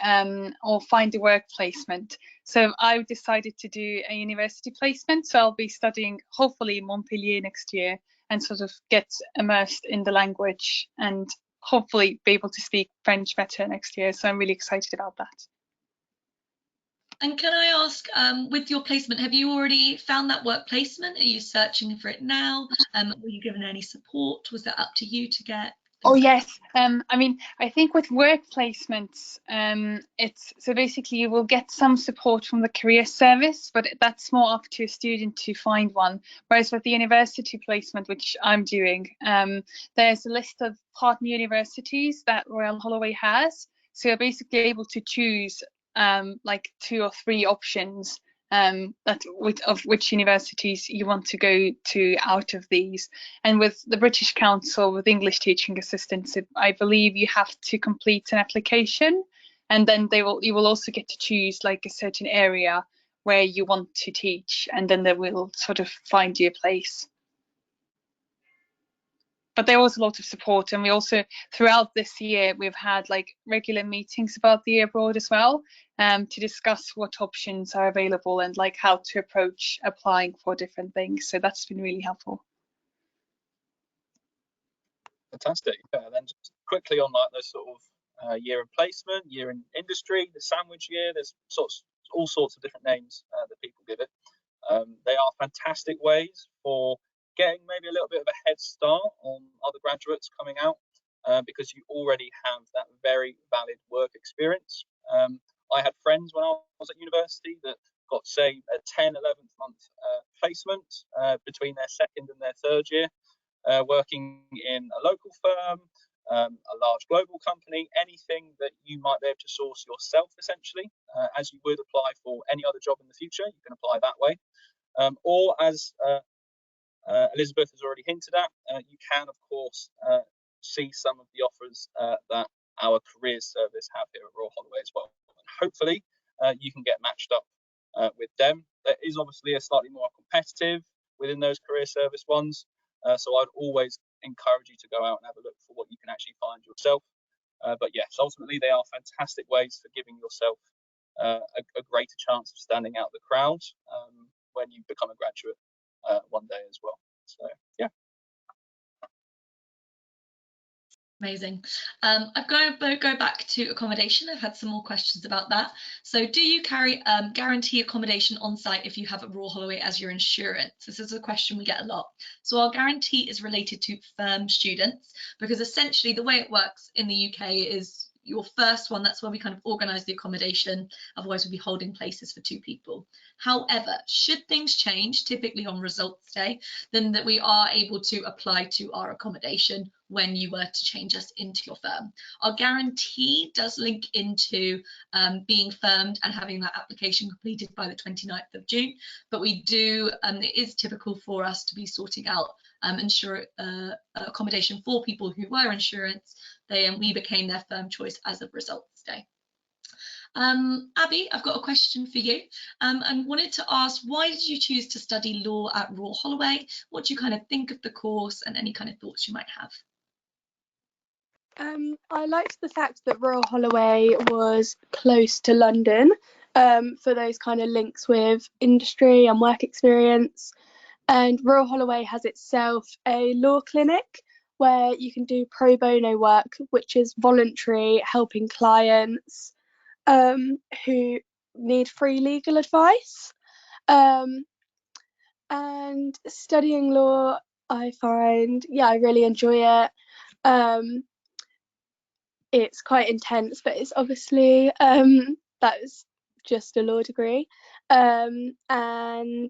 find a work placement. So I decided to do a university placement. So I'll be studying hopefully in Montpellier next year and sort of get immersed in the language and hopefully be able to speak French better next year. So I'm really excited about that. And can I ask, with your placement, have you already found that work placement? Are you searching for it now? Were you given any support? Was that up to you to get? Oh yes, I mean, I think with work placements, it's so basically you will get some support from the career service, but that's more up to a student to find one. Whereas with the university placement, which I'm doing, there's a list of partner universities that Royal Holloway has, so you're basically able to choose like 2 or 3 options of which universities you want to go to out of these. And with the British Council, with English teaching assistants, I believe you have to complete an application, and then you will also get to choose like a certain area where you want to teach, and then they will sort of find you a place. But there was a lot of support, and we also, throughout this year, we've had like regular meetings about the year abroad as well, to discuss what options are available and like how to approach applying for different things. So that's been really helpful. Fantastic. Then just quickly on like those sort of year in placement, year in industry, the sandwich year, there's all sorts of different names that people give it. They are fantastic ways for getting maybe a little bit of a head start on other graduates coming out, because you already have that very valid work experience. I had friends when I was at university that got, say, a 10, 11th month placement between their second and their third year, working in a local firm, a large global company, anything that you might be able to source yourself, essentially, as you would apply for any other job in the future. You can apply that way. Or as Elizabeth has already hinted at, you can, of course, see some of the offers that our careers service have here at Royal Holloway as well. And hopefully you can get matched up with them. There is obviously a slightly more competitive within those career service ones. So I'd always encourage you to go out and have a look for what you can actually find yourself. But yes, ultimately they are fantastic ways for giving yourself a greater chance of standing out the crowd when you become a graduate one day as well. So yeah. Amazing. I'm going to go back to accommodation. I've had some more questions about that. So do you carry guarantee accommodation on site if you have a Royal Holloway as your insurance? This is a question we get a lot. So our guarantee is related to firm students, because essentially the way it works in the UK is your first one, that's where we kind of organise the accommodation. Otherwise we'd be holding places for 2 people. However, should things change, typically on results day, then that we are able to apply to our accommodation when you were to change us into your firm. Our guarantee does link into being firmed and having that application completed by the 29th of June, but we do, it is typical for us to be sorting out accommodation for people who were insurance. We became their firm choice as of results day. Abby, I've got a question for you, and wanted to ask, why did you choose to study law at Royal Holloway? What do you kind of think of the course, and any kind of thoughts you might have? I liked the fact that Royal Holloway was close to London, for those kind of links with industry and work experience. And Royal Holloway has itself a law clinic where you can do pro bono work, which is voluntary, helping clients who need free legal advice. And studying law I find, I really enjoy it. It's quite intense, but it's obviously that's just a law degree, and I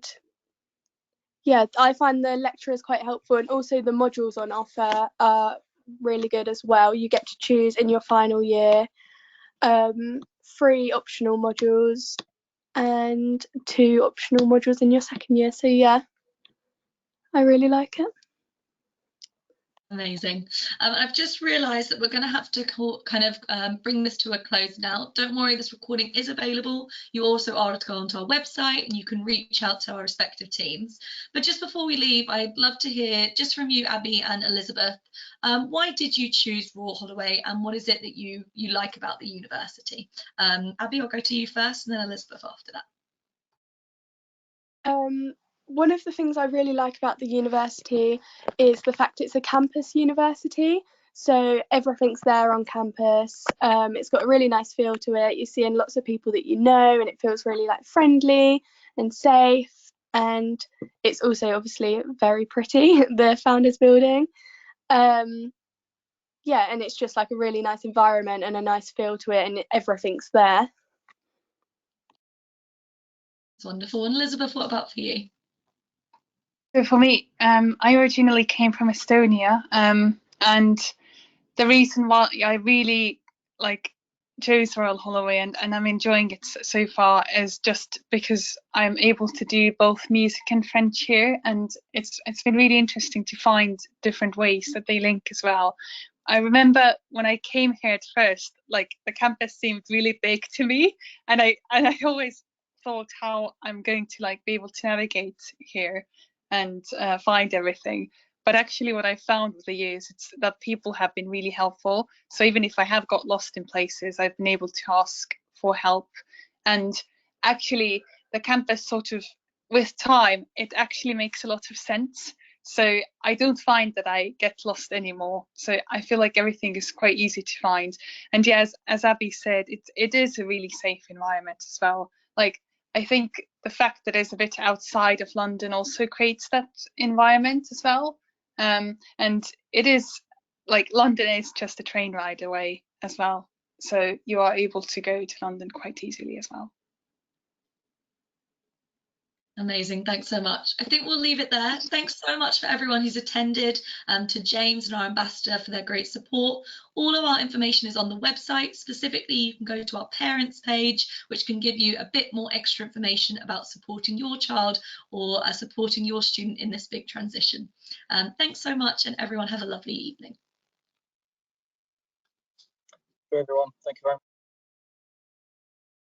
find the lecturers quite helpful, and also the modules on offer are really good as well. You get to choose in your final year 3 optional modules and 2 optional modules in your second year. So yeah, I really like it. Amazing. I've just realised that we're going to have to bring this to a close now. Don't worry, this recording is available. You also are to go onto our website and you can reach out to our respective teams. But just before we leave, I'd love to hear just from you, Abby and Elizabeth, why did you choose Royal Holloway and what is it that you like about the university? Abby, I'll go to you first and then Elizabeth after that. One of the things I really like about the university is the fact it's a campus university. So everything's there on campus. It's got a really nice feel to it. You're seeing lots of people that you know, and it feels really like friendly and safe. And it's also obviously very pretty, the Founders Building. And it's just like a really nice environment and a nice feel to it, and everything's there. It's wonderful. And Elizabeth, what about for you? So for me, I originally came from Estonia, and the reason why I really chose Royal Holloway and I'm enjoying it so far is just because I'm able to do both music and French here, and it's been really interesting to find different ways that they link as well. I remember when I came here at first, the campus seemed really big to me, and I always thought how I'm going to be able to navigate here and find everything. But actually what I found with the years, it's that people have been really helpful. So even if I have got lost in places, I've been able to ask for help. And actually the campus sort of, with time, it actually makes a lot of sense. So I don't find that I get lost anymore. So I feel like everything is quite easy to find. And yeah, as Abby said, it is a really safe environment as well. I think the fact that it's a bit outside of London also creates that environment as well. And it is London is just a train ride away as well. So you are able to go to London quite easily as well. Amazing, thanks so much. I think we'll leave it there. Thanks so much for everyone who's attended, to James and our ambassador for their great support. All of our information is on the website. Specifically, you can go to our parents page, which can give you a bit more extra information about supporting your child or supporting your student in this big transition. Thanks so much, and everyone have a lovely evening. To everyone, thank you very much.